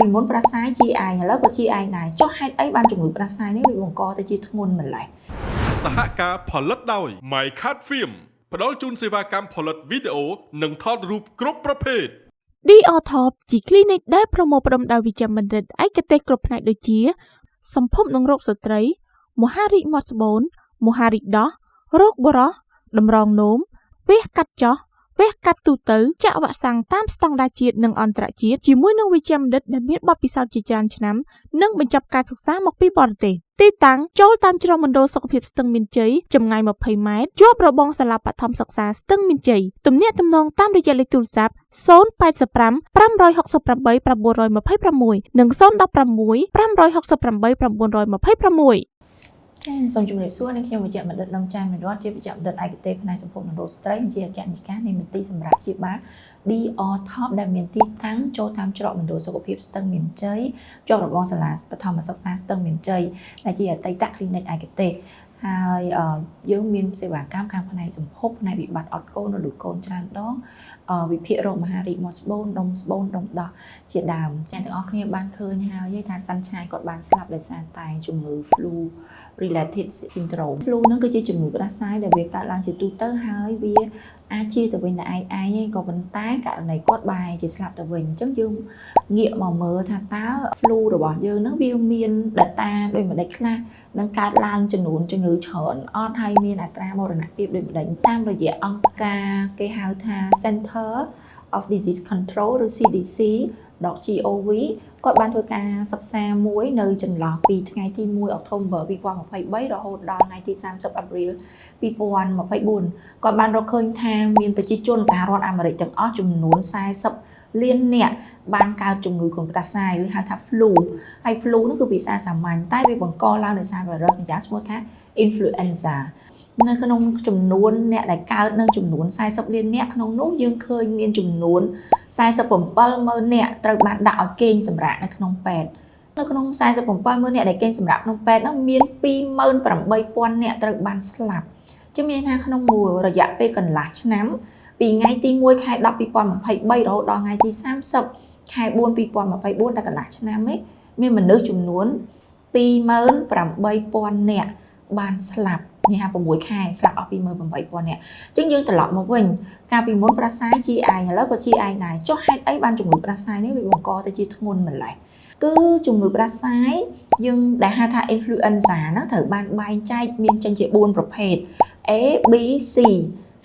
ពីមុនប្រាសាយជាឯងឥឡូវក៏ជាឯងដែរចុះហេតុអីបានជំងឺប្រាសាយនេះវាបង្កទៅជាធ្ងន់ម្ល៉េះសហការផលិតដោយ My Cat Film ផ្ដល់ជូនសេវាកម្មផលិតវីដេអូនិងថតរូបគ្រប់ប្រភេទ DOTOP ជា clinic ដែលប្រមូលផ្ដុំដោយវិជ្ជបណ្ឌិតឯកទេសគ្រប់ផ្នែកដូចជាសម្ភពនិងរោគស្ត្រីមហារីកមាត់ស្បូនមហារីកដោះរោគបុរសតម្រងនោមវះកាត់ចោះវះកាត់ទូទៅចាក់វ៉ាក់សាំងតាមស្តង់ដារជាតិនិងអន្តរជាតិជាមួយនឹងវិជ្ជាបណ្ឌិតដែលមានបទពិសោធន៍ជាច្រើនឆ្នាំនិងបញ្ចប់ការសិក្សាមកពីបរទេសទីតាំងចូលតាមជ្រុងមណ្ឌលសុខភាពស្ទឹងមានជ័យចម្ងាយ20ម៉ែត្រជាប់របងសាលាបឋមសិក្សាស្ទឹងមានជ័យទំនាក់ទំនងតាមរយៈលេខទូរស័ព្ទ085 568 926និង 016 568 926សូមជម្រាបសួរនេះខ្ញុំវិជ្ជបណ្ឌិតលំចាន់មេរតជាវិជ្ជបណ្ឌិតឯកទេសផ្នែកសម្ភពនិងរោគស្ត្រីជាអគ្គនាយិកានៃមន្ទីរសម្រាប់ព្យាបាល DOTOP ដែលមានទីតាំងចូលតាមច្រកមណ្ឌលសុខភាពស្ទឹងមានជ័យជាប់របងសាលាបឋមសិក្សាស្ទឹងមានជ័យដែលជាអតីត clinic ឯកទេសហើយយើងមានសេវាកម្មខាងផ្នែកសម្ភពផ្នែកវិបត្តិអត់កូនឬកូនច្រើនដងវិភាគរោគមហារីកមាត់ស្បូនដុំស្បូនដុំដោះជាដើមចា៎ទាំងអស់គ្នាបានឃើញហើយថាសាន់ឆាយគាត់បានស្លាប់ដោយសារតែជំងឺ flu related syndrome flu ហ្នឹងគឺជាជំងឺផ្ដាសាយដែលវាកើតឡើងជាទូទៅហើយវាអាចជាទៅវិញតែឯងឯងក៏ប៉ុន្តែករណីគាត់បែរជាស្លាប់ទៅវិញអញ្ចឹងយើងងាកមកមើលថាតើ flu របស់យើងហ្នឹងវាមាន data ដូចម្ដេចខ្លះនឹងកើតឡើងចំនួនជំងឺច្រើនអត់ហើយមានអត្រាមរណភាពដូចម្ដេចតាមរយៈអង្គការគេហៅថា Center of Disease Control ឬ CDC .gov គាត់បានធ្វើការសិក្សាមួយនៅចន្លោះពីថ្ងៃទី1អុកធុម្ភឺ2023រហូតដល់ថ្ងៃទី30អេប្រិល2024គាត់បានរកឃើញថាមានប្រជាជនសហរដ្ឋអាមេរិកទាំងអស់ចំនួន40លាននាក់បានកើតជំងឺគ្រុនផ្ដាសាយឬហៅថា flu ហើយ flu នោះគឺភាសាសាមញ្ញតែវាបង្កឡើងដោយសារ virus ម្យ៉ាងឈ្មោះថា influenza នៅក្នុងចំនួនអ្នកដែលកើតនៅចំនួន40លាននាក់ក្នុងនោះយើងឃើញមានចំនួន47,000នាក់ត្រូវបានដាក់ឲ្យគេងសម្រាកនៅក្នុងពេទ្យនៅក្នុង47,000នាក់ដែលគេងសម្រាកក្នុងពេទ្យនោះមាន28,000នាក់ត្រូវបានស្លាប់ជាមានថាក្នុងមួយរយៈពេលកន្លះឆ្នាំពីថ្ងៃទី1ខែ10 2023រហូតដល់ថ្ងៃទី30ខែ4 2024តែកន្លះឆ្នាំនេះមានមនុស្សចំនួន28,000នាក់បានស្លាប់នេះហា6ខែស្លាប់អស់28,000នាក់អញ្ចឹងយើងត្រឡប់មកវិញកាលពីមុនប្រាសាយជាឯងឥឡូវក៏ជាឯងដែរចុះហេតុអីបានជំងឺប្រាសាយនេះវាបង្កទៅជាធ្ងន់ម្ល៉េះគឺជំងឺប្រាសាយយើងដែលហៅថា influenza ហ្នឹងត្រូវបានបែងចែកមានចេញជា4ប្រភេទ A B C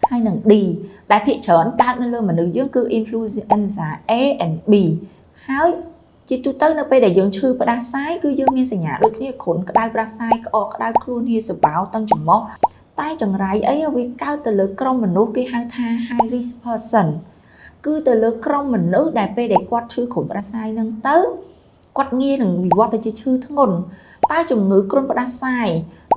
ហើយនិង D ដែលភាគច្រើនកើតនៅលើមនុស្សយើងគឺ influenza A and B ហើយជាទូទៅនៅពេលដែលយើងឈឺផ្ដាសាយគឺយើងមានសញ្ញាដូចគ្នាគ្រុនក្តៅផ្ដាសាយក្អកក្តៅខ្លួនហៀសបោតឹងច្រមុះតែចង្រៃអីវាកើតទៅលើក្រុមមនុស្សគេហៅថា high risk person គឺទៅលើក្រុមមនុស្សដែលពេលដែលគាត់ឈឺគ្រុនផ្ដាសាយហ្នឹងទៅគាត់ងាយនឹងវិវត្តទៅជាឈឺធ្ងន់តែជំងឺគ្រុនផ្ដាសាយ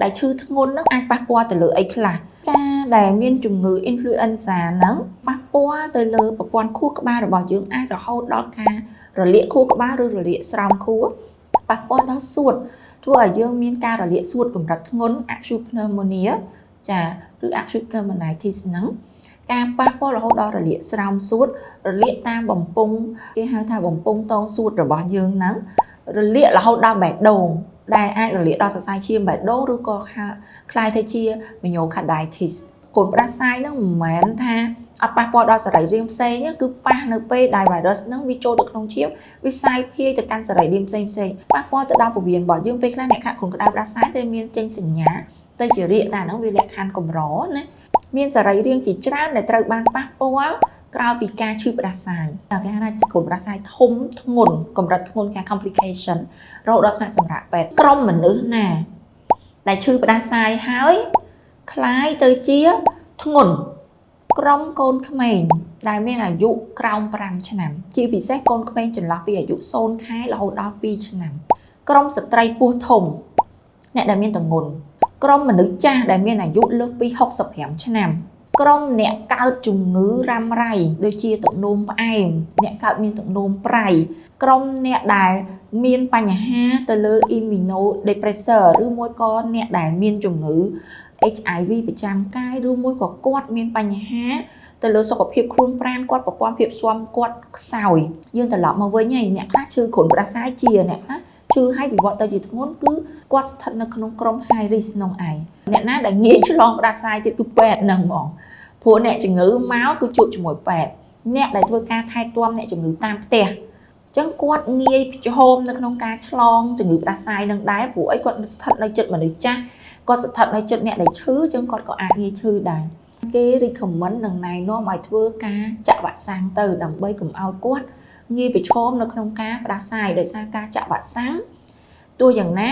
ដែលឈឺធ្ងន់ហ្នឹងអាចប៉ះពាល់ទៅលើអីខ្លះការដែលមានជំងឺ influenza ហ្នឹងប៉ះពាល់ទៅលើប្រព័ន្ធខួរក្បាលរបស់យើងអាចរហូតដល់ការរលាកខួរក្បាលឬរលាកស្រោមខួរប៉ះពាល់ដល់សួតធ្វើឲ្យយើងមានការរលាកសួតកម្រិតធ្ងន់ acute pneumonia ចាឬ acute pneumonitis ហ្នឹងការប៉ះពាល់រហូតដល់រលាកស្រោមសួតរលាកតាមបំពង់គេហៅថាបំពង់តសួតរបស់យើងហ្នឹងរលាករហូតដល់បេះដូងដែលអាចរលាកដល់សរសៃឈាមបេះដូងឬក៏คล้ายទៅជា myocarditis គ្រុនផ្ដាសាយហ្នឹងមិនមែនថាអត់ប៉ះពាល់ដល់សរីរាង្គផ្សេងគឺប៉ះនៅពេលដែល virus ហ្នឹងវាចូលទៅក្នុងឈាមវាសាយភាយទៅកាន់សរីរាង្គផ្សេងប៉ះពាល់ទៅដល់ពោះវៀនរបស់យើងពេលខ្លះអ្នកខាត់គ្រុនក្តៅផ្ដាសាយតែមានចេញសញ្ញាទៅជារាគតែហ្នឹងវាលក្ខខណ្ឌកម្រណាមានសរីរាង្គជាច្រើនដែលត្រូវបានប៉ះពាល់ក្រោយពីការឈឺផ្ដាសាយតែគេហៅថាគ្រុនផ្ដាសាយធំធ្ងន់កម្រិតធ្ងន់គេ complication រហូតដល់ថ្នាក់សម្រាប់ពេទ្យក្រុមមនុស្សណាដែលឈឺផ្ដាសាយហើយคล้ายទៅជាធ្ងន់ក្រុមកូនក្មេងដែលមានអាយុក្រោម5ឆ្នាំជាពិសេសកូនក្មេងចន្លោះពីអាយុ0ខែរហូតដល់2ឆ្នាំក្រុមស្ត្រីពោះធំអ្នកដែលមានទម្ងន់ក្រុមមនុស្សចាស់ដែលមានអាយុលើសពី65ឆ្នាំក្រុមអ្នកកើតជំងឺរ៉ាំរ៉ៃដូចជាទឹកនោមផ្អែមអ្នកកើតមានទឹកនោមប្រៃក្រុមអ្នកដែលមានបញ្ហាទៅលើ immunodepressor ឬមួយក៏អ្នកដែលមានជំងឺ HIV ប្រចាំកាយឬមួយក៏គាត់មានបញ្ហា ទៅលើសុខភាពខ្លួនប្រាណគាត់ប្រព័ន្ធភាពស៊ាំគាត់ខ្សោយយើងត្រឡប់មកវិញហើយអ្នកខ្លះឈឺគ្រុនផ្ដាសាយជាអ្នកខ្លះឈឺហើយវិវត្តទៅជាធ្ងន់គឺគាត់ស្ថិតនៅក្នុងក្រុម high risk ក្នុងឯងអ្នកណាដែលងាយឆ្លងផ្ដាសាយទៀតគឺពេទ្យហ្នឹងហ្មងព្រោះអ្នកជំងឺមកគឺជួបជាមួយពេទ្យអ្នកដែលធ្វើការថែទាំអ្នកជំងឺតាមផ្ទះអញ្ចឹងគាត់ងាយប្រឈមនៅក្នុងការឆ្លងជំងឺផ្ដាសាយនឹងដែរព្រោះអីគាត់ស្ថិតនៅជិតមនុស្សចាស់គាត់ស្ថិតនៅជិតអ្នកដែលឈឺអញ្ចឹងគាត់ក៏អាចងាយឈឺដែរគេ recommend នឹងណែនាំឲ្យធ្វើការចាក់វ៉ាក់សាំងទៅដើម្បីកុំឲ្យគាត់ងាយប្រឈមនៅក្នុងការផ្ដាសាយដោយសារការចាក់វ៉ាក់សាំងទោះយ៉ាងណា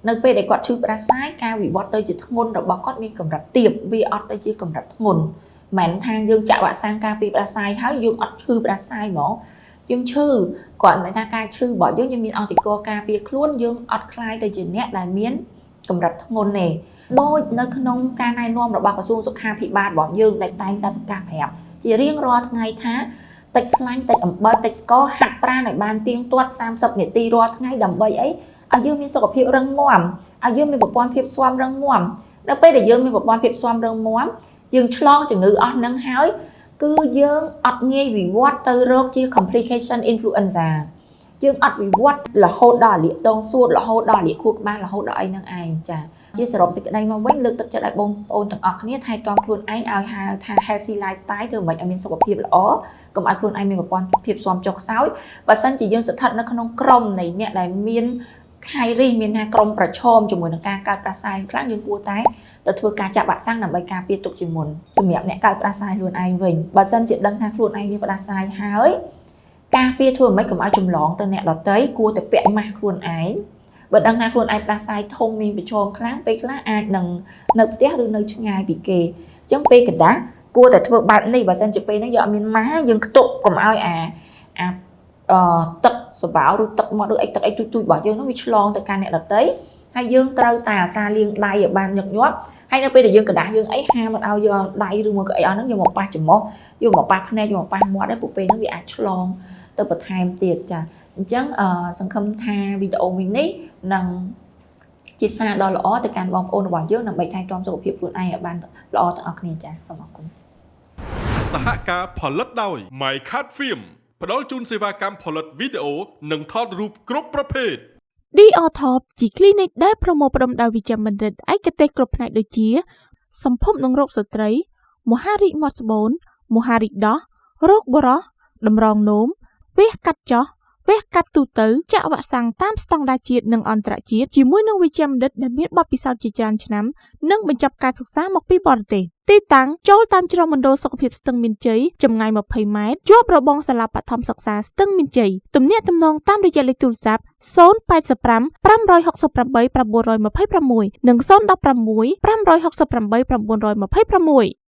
នៅពេលដែលគាត់ឈឺផ្ដាសាយការវិវត្តទៅជាធ្ងន់របស់គាត់មានកម្រិតទាបវាអត់ទៅជាកម្រិតធ្ងន់មិនថាយើងចាក់វ៉ាក់សាំងការពារផ្ដាសាយហើយយើងអត់ឈឺផ្ដាសាយហ្មងយើងឈឺគាត់ន័យថាការឈឺរបស់យើងមានអន្តរការពារខ្លួនយើងអត់คล้ายទៅជាអ្នកដែលមានកម្រិតធ្ងន់ទេដូចនៅក្នុងការណែនាំរបស់ក្រសួងសុខាភិបាលរបស់យើងដែលតែងតែប្រកាសប្រាប់ជារៀងរាល់ថ្ងៃថាតិចខ្លាញ់តិចអំបិលតិចស្ករហាត់ប្រាណឲ្យបានទៀងទាត់30នាទីរាល់ថ្ងៃដើម្បីអីឲ្យយើងមានសុខភាពរឹងមាំឲ្យយើងមានប្រព័ន្ធភាពស៊ាំរឹងមាំនៅពេលដែលយើងមានប្រព័ន្ធភាពស៊ាំរឹងមាំយើងឆ្លងជំងឺអស់នឹងហើយគឺយើងអត់ងាយវិវត្តទៅរកជា complication influenza យើងអត់វិវត្តរហូតដល់លាកដងសួតរហូតដល់លាកខួរក្បាលរហូតដល់អីនឹងឯងចាជាសរុបសេចក្តីមកវិញលើកទឹកចិត្តឲ្យបងប្អូនទាំងអស់គ្នាថែទាំខ្លួនឯងឲ្យហៅថា healthy lifestyle ធ្វើមិនឲ្យមានសុខភាពល្អកុំឲ្យខ្លួនឯងមានប្រព័ន្ធភាពស៊ាំចុះខ្សោយបើសិនជាយើងស្ថិតនៅក្នុងក្រុមនៃអ្នកដែលមានhigh risk មានថាក្រុមប្រឈមជាមួយនឹងការកើតផ្ដាសាយខ្លាំងយើងគួរតែទៅធ្វើការចាក់វ៉ាក់សាំងដើម្បីការពារទុកជាមុនសម្រាប់អ្នកកើតផ្ដាសាយខ្លួនឯងវិញបើសិនជាដឹងថាខ្លួនឯងមានផ្ដាសាយហើយការពារធ្វើមិនកុំឲ្យចម្លងទៅអ្នកដទៃគួរតែពាក់ម៉ាស់ខ្លួនឯងបើដឹងថាខ្លួនឯងផ្ដាសាយធំមានប្រឈមខ្លាំងពេលខ្លះអាចនឹងនៅផ្ទះឬនៅឆ្ងាយពីគេអញ្ចឹងពេលកណ្ដាស់គួរតែធ្វើបែបនេះបើសិនជាពេលហ្នឹងយើងអត់មានម៉ាស់យើងខ្ទប់កុំឲ្យទឹកសបោឬទឹកមាត់ឬអីទឹកអីទូចៗរបស់យើងនោះវាឆ្លងទៅកាន់អ្នកដទៃហើយយើងត្រូវតែអាសាលាងដៃឲ្យបានញឹកញាប់ហើយនៅពេលដែលយើងកណ្ដាស់យើងអីហាមិនឲ្យយកដៃឬមកក៏អីអស់ហ្នឹងយកមកប៉ះច្រមុះយកមកប៉ះភ្នែកយកមកប៉ះមាត់ដែរពួកពេលហ្នឹងវាអាចឆ្លងទៅបន្ថែមទៀតចាអញ្ចឹងសង្ឃឹមថាវីដេអូមួយនេះនឹងជាសារដ៏ល្អទៅកាន់បងប្អូនរបស់យើងដើម្បីថែទាំសុខភាពខ្លួនឯងឲ្យបានល្អទាំងអស់គ្នាចាសូមអរគុណសហការផលិតដោយ My Cat Film ផ្ដល់ជូនសេវាកម្មផលិតវីដេអូនិងថតរូបគ្រប់ប្រភេទ DOTOP ជា clinic ដែលប្រមូលផ្ដុំដោយវិជ្ជបណ្ឌិតឯកទេសគ្រប់ផ្នែកដូចជាសម្ភពនិងរោគស្ត្រីមហារីកមាត់ស្បូនមហារីកដោះរោគបុរសតម្រងនោមវះកាត់ចោះវះកាត់ទូទៅចាក់វ៉ាក់សាំងតាមស្តង់ដារជាតិនិងអន្តរជាតិជាមួយនឹងវិជ្ជបណ្ឌិតដែលមានបទពិសោធន៍ជាច្រើនឆ្នាំនិងបញ្ចប់ការសិក្សាមកពីបរទេសទីតាំងចូលតាមជ្រុងមណ្ឌលសុខភាពស្ទឹងមានជ័យចម្ងាយ20ម៉ែត្រជាប់របងសាលាបឋមសិក្សាស្ទឹងមានជ័យទំនាក់ទំនងតាមរយៈលេខទូរស័ព្ទ085 568 926និង016 568 926